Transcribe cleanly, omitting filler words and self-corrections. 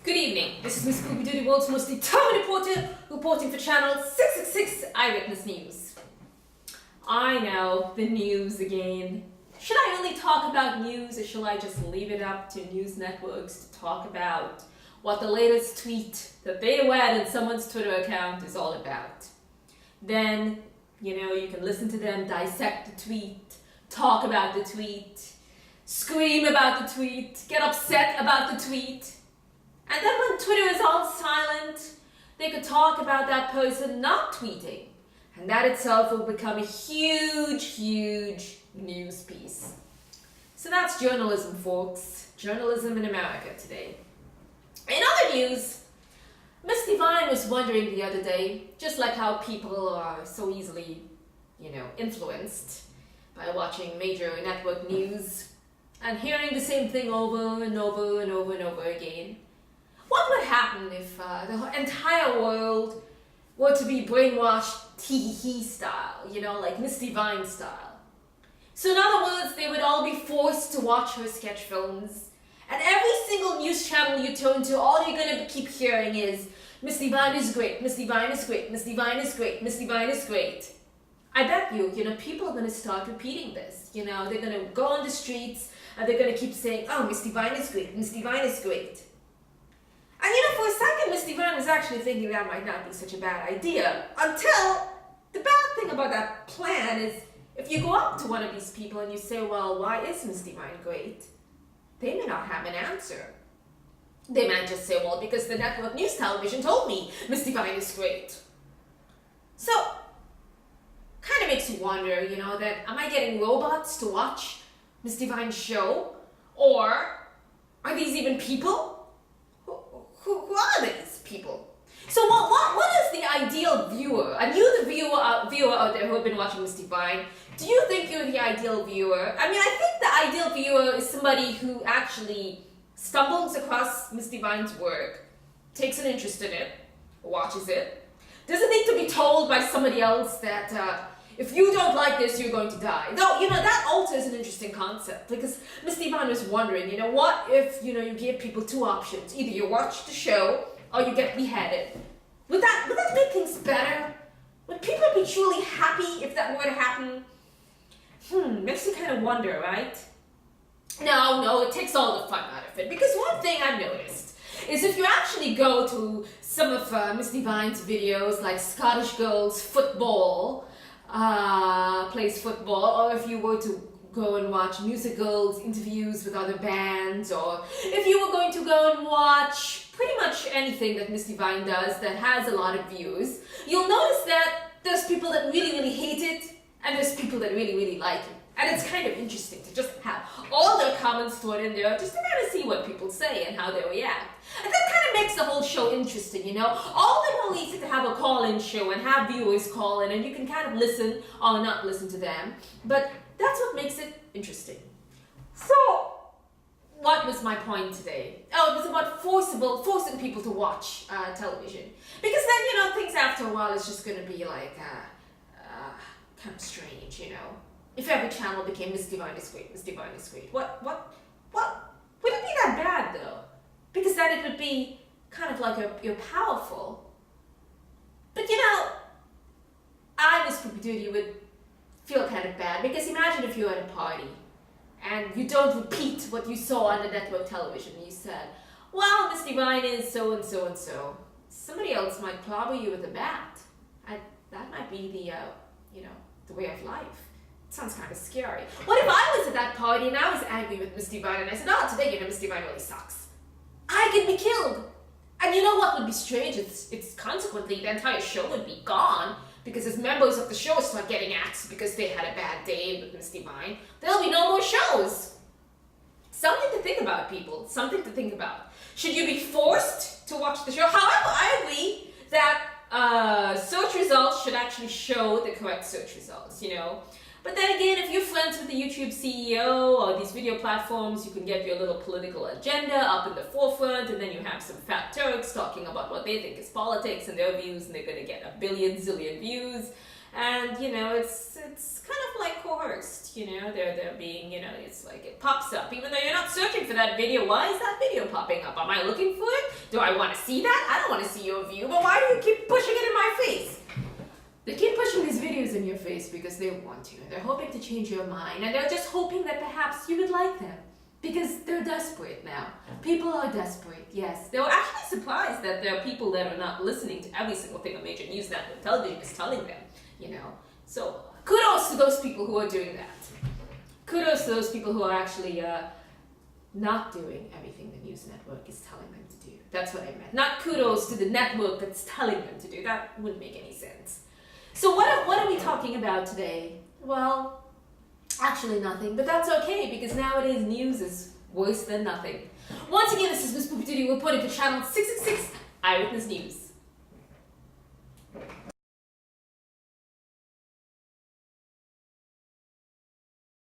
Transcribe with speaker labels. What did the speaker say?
Speaker 1: Good evening, this is Miss Poopee Doodee, world's most determined reporter, reporting for Channel 666 Eyewitness News. I know, the news again. Should I only talk about news, or shall I just leave it up to news networks to talk about what the latest tweet that they read in someone's Twitter account is all about? Then, you can listen to them dissect the tweet, talk about the tweet, scream about the tweet, get upset about the tweet. And then when Twitter is all silent, they could talk about that person not tweeting. And that itself will become a huge, huge news piece. So that's journalism, folks. Journalism in America today. In other news, Miss Divine was wondering the other day, just like how people are so easily, influenced by watching major network news and hearing the same thing over and over and over and over again. What would happen if the entire world were to be brainwashed tee-hee style, like Miss Divine style? So in other words, they would all be forced to watch her sketch films. And every single news channel you turn to, all you're going to keep hearing is, Miss Divine is great, Miss Divine is great, Miss Divine is great, Miss Divine is great. I bet you, people are going to start repeating this. They're going to go on the streets and they're going to keep saying, oh, Miss Divine is great, Miss Divine is great. And for a second, Miss Divine was actually thinking that might not be such a bad idea. Until the bad thing about that plan is, if you go up to one of these people and you say, well, why is Miss Divine great? They may not have an answer. They might just say, well, because the network news television told me Miss Divine is great. So, kind of makes you wonder, that am I getting robots to watch Miss Divine's show? Or are these even people? Who are these people? So what is the ideal viewer? Are you the viewer out there who have been watching Miss Divine? Do you think you're the ideal viewer? I think the ideal viewer is somebody who actually stumbles across Miss Divine's work, takes an interest in it, watches it, doesn't need to be told by somebody else that if you don't like this, you're going to die. Though, that alters an interesting concept, because Miss Divine was wondering, what if, you give people two options. Either you watch the show, or you get beheaded. Would that make things better? Would people be truly happy if that were to happen? Makes you kind of wonder, right? No, it takes all the fun out of it. Because one thing I've noticed is if you actually go to some of Miss Divine's videos, like Scottish Girls Football, plays football, or if you were to go and watch musicals, interviews with other bands, or if you were going to go and watch pretty much anything that Miss Divine does that has a lot of views, you'll notice that there's people that really, really hate it, and there's people that really, really like it. And it's kind of interesting to just have all their comments thrown in there, just to kind of see what people say and how they react. And that kind of makes the whole show interesting, All the more easy to have a call-in show and have viewers call in, and you can kind of listen or not listen to them. But that's what makes it interesting. So, what was my point today? Oh, it was about forcing people to watch television. Because then, things after a while is just going to be like, kind of strange, If every channel became Miss Divine is great, Miss Divine is great. What? Wouldn't be that bad, though. Because then it would be kind of like you're powerful. But I, Miss Poopee Doodee, would feel kind of bad. Because imagine if you're at a party and you don't repeat what you saw on the network television. You said, well, Miss Divine is so and so and so. Somebody else might clobber you with a bat. And that might be the way of life. It sounds kind of scary. What if I was at that party and I was angry with Miss Divine and I said, oh, today, Miss Divine really sucks. I could be killed. And you know what would be strange? It's consequently the entire show would be gone, because as members of the show start getting axed because they had a bad day with Miss Divine, there'll be no more shows. Something to think about, people. Something to think about. Should you be forced to watch the show? However, I agree that search results should actually show the correct search results, But then again, if you're friends with the YouTube CEO or these video platforms, you can get your little political agenda up in the forefront, and then you have some fat Turks talking about what they think is politics and their views, and they're going to get a billion zillion views. And it's kind of like coerced. They're being it's like it pops up even though you're not searching for that video. Why is that video popping up? Am I looking for it? Do I want to see that? I don't want to see your view. But why do you keep pushing it in my face? They keep pushing these videos in your face because they want to. They're hoping to change your mind, and they're just hoping that perhaps you would like them. Because they're desperate now. People are desperate, yes. They were actually surprised that there are people that are not listening to every single thing a major news network television is telling them, So kudos to those people who are doing that. Kudos to those people who are actually not doing everything the news network is telling them to do. That's what I meant. Not kudos to the network that's telling them to do. That wouldn't make any sense. So what are we talking about today? Well, actually nothing, but that's okay because nowadays news is worse than nothing. Once again, this is Miss Poopee Doodee reporting for Channel 666 Eyewitness News.